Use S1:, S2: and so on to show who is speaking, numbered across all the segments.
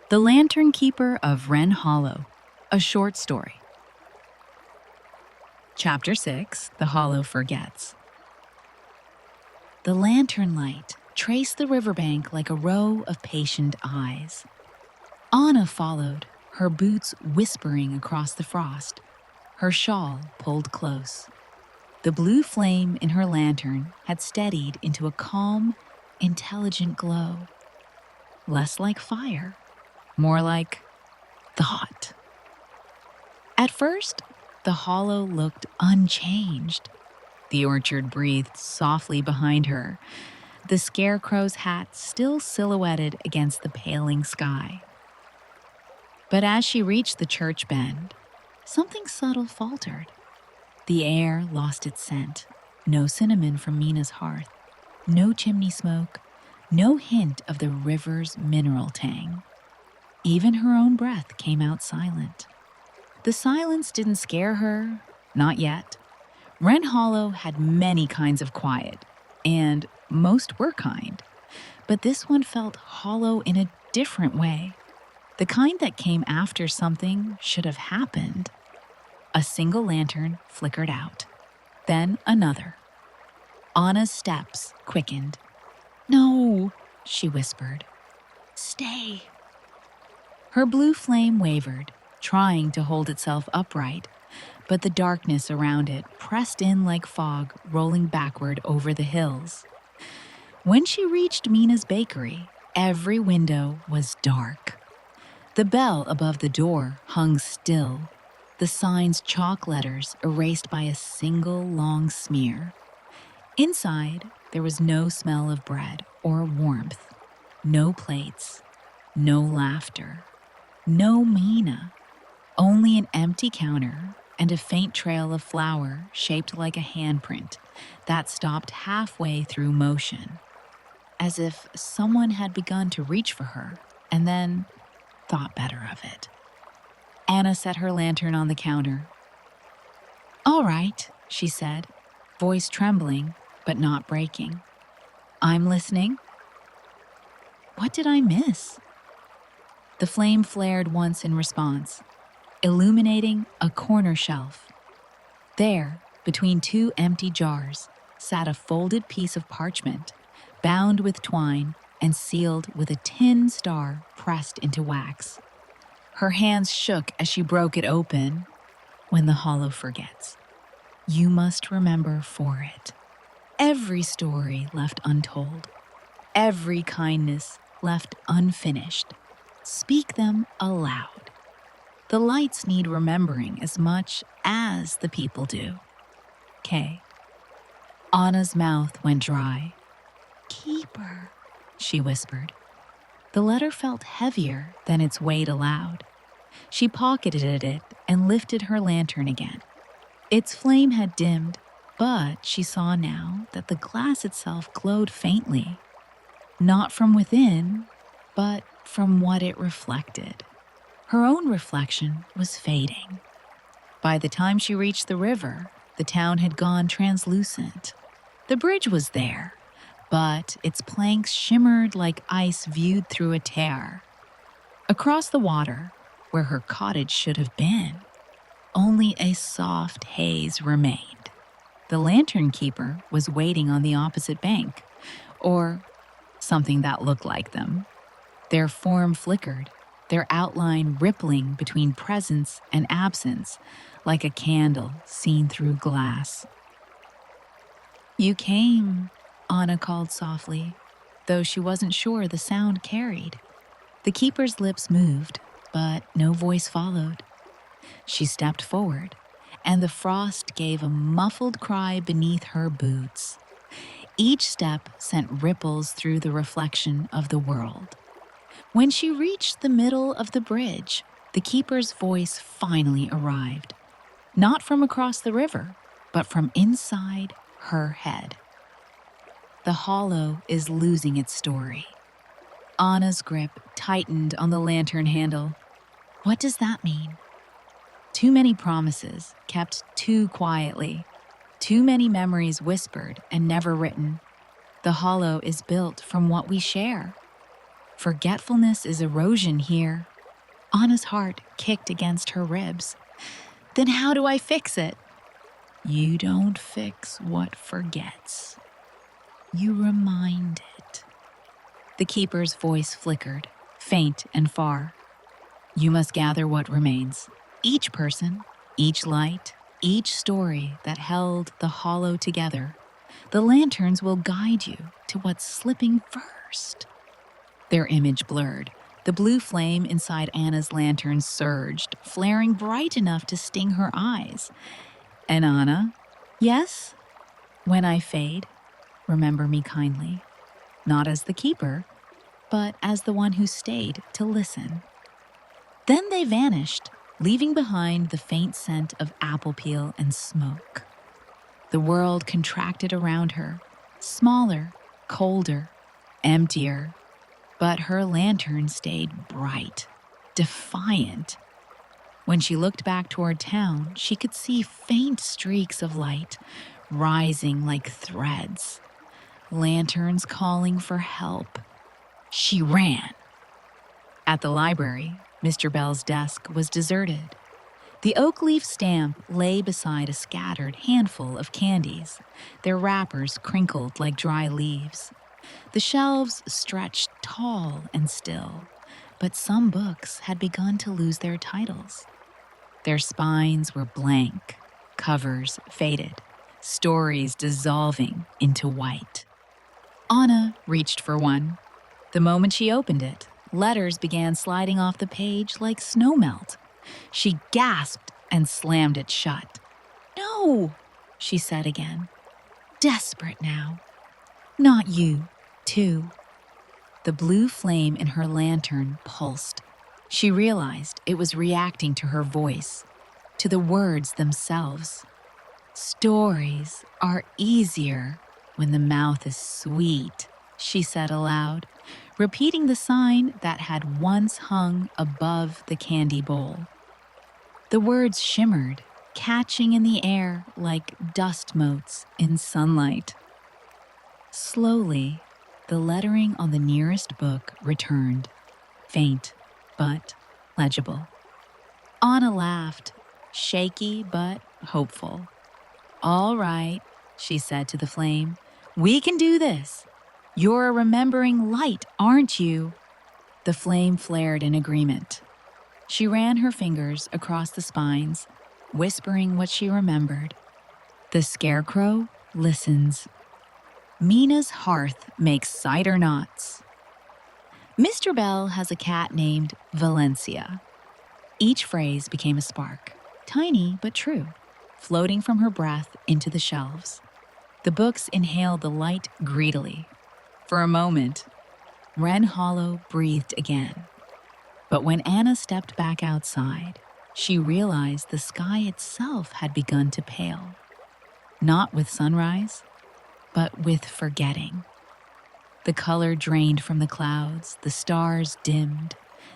S1: The Lantern-Keeper of Wren Hollow, a short story. Chapter 6, The Hollow Forgets. The lantern light traced the riverbank like a row of patient eyes. Anna followed, her boots whispering across the frost, her shawl pulled close. The blue flame in her lantern had steadied into a calm, intelligent glow. Less like fire, more like thought. At first, the hollow looked unchanged. The orchard breathed softly behind her, the scarecrow's hat still silhouetted against the paling sky. But as she reached the church bend, something subtle faltered. The air lost its scent. No cinnamon from Mina's hearth, no chimney smoke, no hint of the river's mineral tang. Even her own breath came out silent. The silence didn't scare her, not yet. Wren Hollow had many kinds of quiet, and most were kind. But this one felt hollow in a different way. The kind that came after something should have happened. A single lantern flickered out, then another. Anna's steps quickened. "No," she whispered. "Stay." Her blue flame wavered, trying to hold itself upright, but the darkness around it pressed in like fog rolling backward over the hills. When she reached Mina's bakery, every window was dark. The bell above the door hung still, the sign's chalk letters erased by a single long smear. Inside, there was no smell of bread or warmth, no plates, no laughter, no Mina, only an empty counter and a faint trail of flour shaped like a handprint that stopped halfway through motion, as if someone had begun to reach for her and then thought better of it. Anna set her lantern on the counter. "All right," she said, voice trembling but not breaking. "I'm listening." What did I miss? The flame flared once in response, illuminating a corner shelf. There, between two empty jars, sat a folded piece of parchment, bound with twine and sealed with a tin star pressed into wax. Her hands shook as she broke it open. When the hollow forgets, you must remember for it. Every story left untold, every kindness left unfinished. Speak them aloud. The lights need remembering as much as the people do. K. Anna's mouth went dry. "Keeper," she whispered. The letter felt heavier than its weight allowed. She pocketed it and lifted her lantern again. Its flame had dimmed, but she saw now that the glass itself glowed faintly. Not from within, but from what it reflected. Her own reflection was fading. By the time she reached the river, the town had gone translucent. The bridge was there, but its planks shimmered like ice viewed through a tear. Across the water, where her cottage should have been, only a soft haze remained. The lantern-keeper was waiting on the opposite bank, or something that looked like them. Their form flickered, their outline rippling between presence and absence, like a candle seen through glass. "You came," Anna called softly, though she wasn't sure the sound carried. The keeper's lips moved, but no voice followed. She stepped forward, and the frost gave a muffled cry beneath her boots. Each step sent ripples through the reflection of the world. When she reached the middle of the bridge, the keeper's voice finally arrived. Not from across the river, but from inside her head. "The hollow is losing its story." Anna's grip tightened on the lantern handle. What does that mean? Too many promises, kept too quietly. Too many memories whispered and never written. The hollow is built from what we share. Forgetfulness is erosion here. Anna's heart kicked against her ribs. Then how do I fix it? You don't fix what forgets. You remind it. The keeper's voice flickered, faint and far. You must gather what remains. Each person, each light, each story that held the hollow together. The lanterns will guide you to what's slipping first. Their image blurred. The blue flame inside Anna's lantern surged, flaring bright enough to sting her eyes. And Anna, yes? When I fade, remember me kindly. Not as the keeper, but as the one who stayed to listen. Then they vanished, leaving behind the faint scent of apple peel and smoke. The world contracted around her, smaller, colder, emptier. But her lantern stayed bright, defiant. When she looked back toward town, she could see faint streaks of light rising like threads, lanterns calling for help. She ran. At the library, Mr. Bell's desk was deserted. The oak leaf stamp lay beside a scattered handful of candies, their wrappers crinkled like dry leaves. The shelves stretched tall and still, but some books had begun to lose their titles. Their spines were blank, covers faded, stories dissolving into white. Anna reached for one. The moment she opened it, letters began sliding off the page like snowmelt. She gasped and slammed it shut. "No," she said again, desperate now. "Not you, too." The blue flame in her lantern pulsed. She realized it was reacting to her voice, to the words themselves. "Stories are easier when the mouth is sweet," she said aloud, repeating the sign that had once hung above the candy bowl. The words shimmered, catching in the air like dust motes in sunlight. Slowly, the lettering on the nearest book returned, faint but legible. Anna laughed, shaky but hopeful. "All right," she said to the flame. "We can do this. You're a remembering light, aren't you?" The flame flared in agreement. She ran her fingers across the spines, whispering what she remembered. "The scarecrow listens. Mina's hearth makes cider knots. Mr. Bell has a cat named Valencia." Each phrase became a spark, tiny but true, floating from her breath into the shelves. The books inhaled the light greedily. For a moment, Wren Hollow breathed again. But when Anna stepped back outside, she realized the sky itself had begun to pale. Not with sunrise, but with forgetting. The color drained from the clouds, the stars dimmed,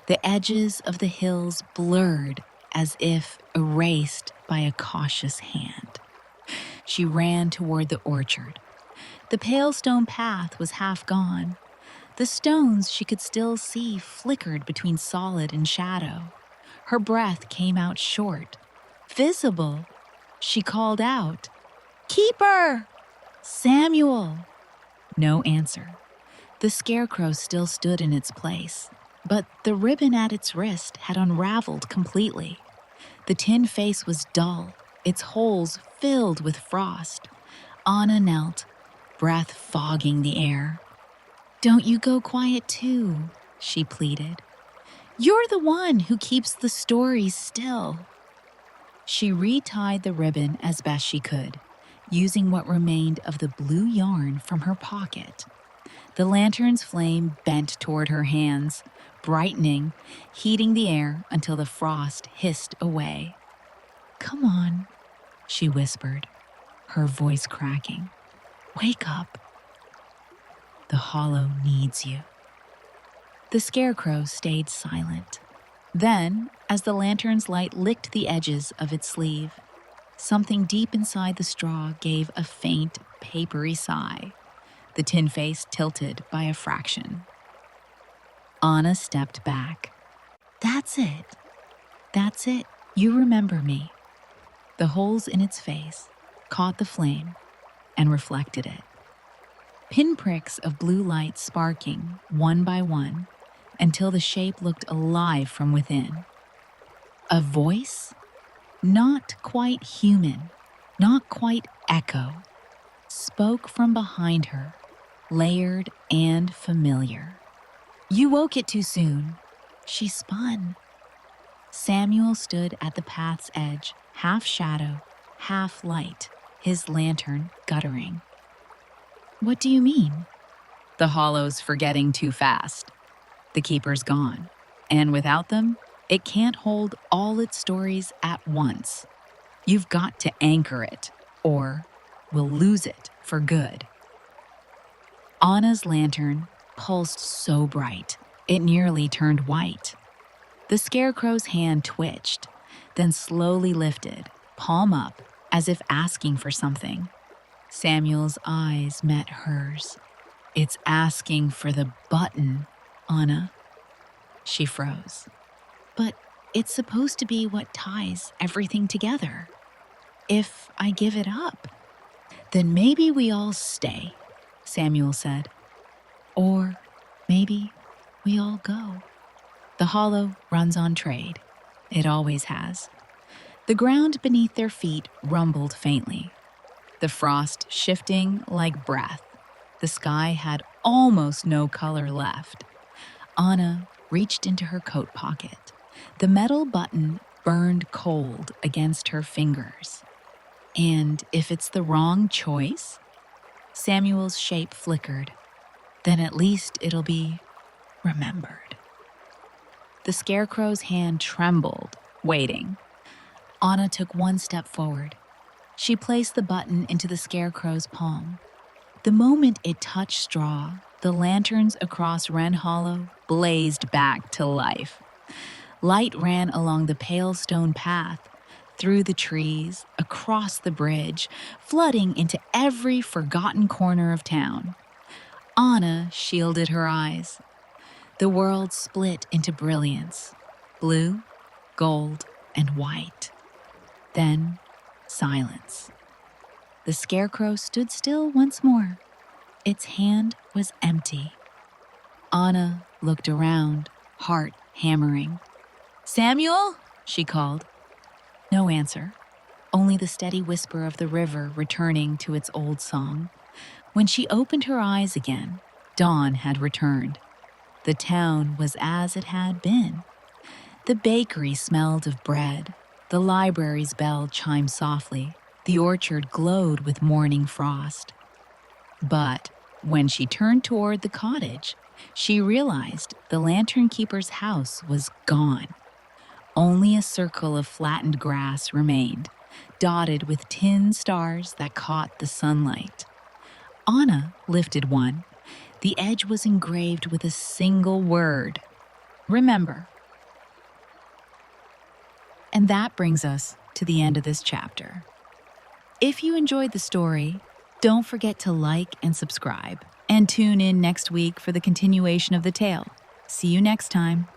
S1: the edges of the hills blurred as if erased by a cautious hand. She ran toward the orchard. The pale stone path was half gone. The stones she could still see flickered between solid and shadow. Her breath came out short. Visible, she called out, "Keeper! Samuel!" No answer. The scarecrow still stood in its place, but the ribbon at its wrist had unraveled completely. The tin face was dull, its holes filled with frost. Anna knelt, breath fogging the air. "Don't you go quiet too," she pleaded. "You're the one who keeps the stories still." She retied the ribbon as best she could, using what remained of the blue yarn from her pocket. The lantern's flame bent toward her hands, brightening, heating the air until the frost hissed away. "Come on," she whispered, her voice cracking. "Wake up. The hollow needs you." The scarecrow stayed silent. Then, as the lantern's light licked the edges of its sleeve, something deep inside the straw gave a faint, papery sigh. The tin face tilted by a fraction. Anna stepped back. That's it. That's it. You remember me. The holes in its face caught the flame and reflected it. Pinpricks of blue light sparking one by one until the shape looked alive from within. A voice? Not quite human, not quite echo, spoke from behind her, layered and familiar. You woke it too soon. She spun. Samuel stood at the path's edge, half shadow, half light, his lantern guttering. What do you mean? The hollow's forgetting too fast. The keeper's gone, and without them, it can't hold all its stories at once. You've got to anchor it, or we'll lose it for good. Anna's lantern pulsed so bright, it nearly turned white. The scarecrow's hand twitched, then slowly lifted, palm up, as if asking for something. Samuel's eyes met hers. It's asking for the button, Anna. She froze. But it's supposed to be what ties everything together. If I give it up, then maybe we all stay, Samuel said. Or maybe we all go. The hollow runs on trade. It always has. The ground beneath their feet rumbled faintly. The frost shifting like breath. The sky had almost no color left. Anna reached into her coat pocket. The metal button burned cold against her fingers. And if it's the wrong choice? Samuel's shape flickered. Then at least it'll be remembered. The scarecrow's hand trembled, waiting. Anna took one step forward. She placed the button into the scarecrow's palm. The moment it touched straw, the lanterns across Wren Hollow blazed back to life. Light ran along the pale stone path, through the trees, across the bridge, flooding into every forgotten corner of town. Anna shielded her eyes. The world split into brilliance, blue, gold, and white. Then, silence. The scarecrow stood still once more. Its hand was empty. Anna looked around, heart hammering. Samuel? She called. No answer, only the steady whisper of the river returning to its old song. When she opened her eyes again, dawn had returned. The town was as it had been. The bakery smelled of bread. The library's bell chimed softly. The orchard glowed with morning frost. But when she turned toward the cottage, she realized the Lantern-Keeper's house was gone. Only a circle of flattened grass remained, dotted with tin stars that caught the sunlight. Anna lifted one. The edge was engraved with a single word: remember. And that brings us to the end of this chapter. If you enjoyed the story, don't forget to like and subscribe, and tune in next week for the continuation of the tale. See you next time.